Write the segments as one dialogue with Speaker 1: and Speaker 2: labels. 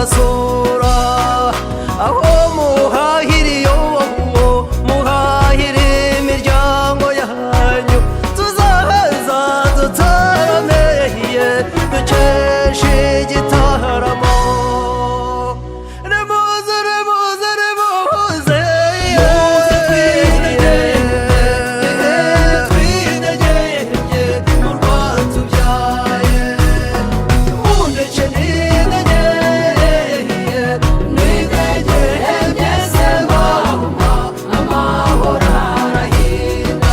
Speaker 1: kubasura aho muhahiriye muhahire imiryango yanyu tuzahaza dutarameye dukeshe igitaramo nimuze nimuze nimuze twinegeye mu rwatubyaye mundeke ninegeye ninegeye byese mama amahoro arahinda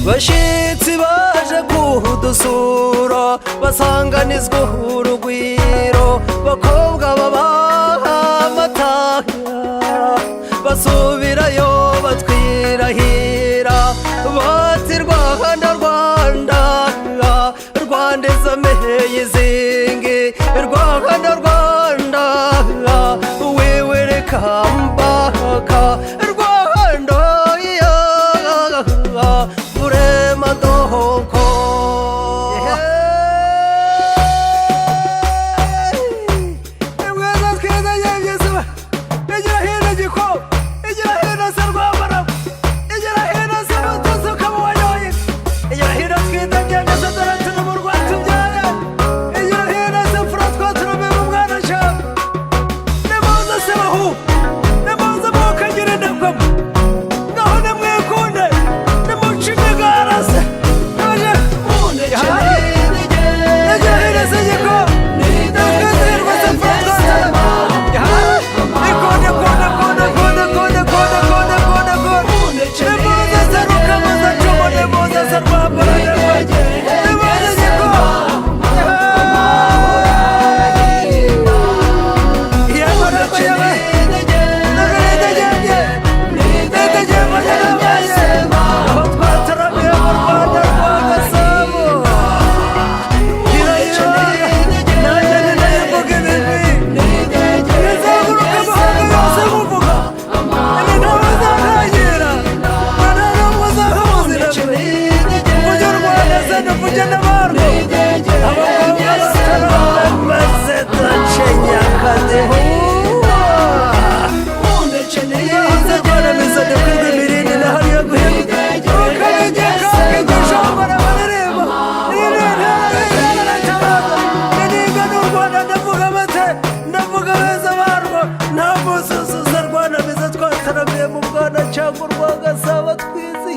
Speaker 1: bashitsi baje kudusura basanganizwa urugwiro bakobwa babaha amata basubirayo batwirahira bati Rwanda Rwanda Rwanda izameye izingi Rwanda Rwanda wewe reka mbaka Rwanda urema dohoko mwiza twiza yebyezuba igira hino giko igira hino se rwamara igira hino se mutuzo ukamuwanyoye igira hino twita byemeza dore turi mu rwatubyaye igira hino se fura twaturumira umwana cyane nimuze se bahu nimuze mukagire ndabwamo ngaho nimwikunde cyangwa urwagasaba twize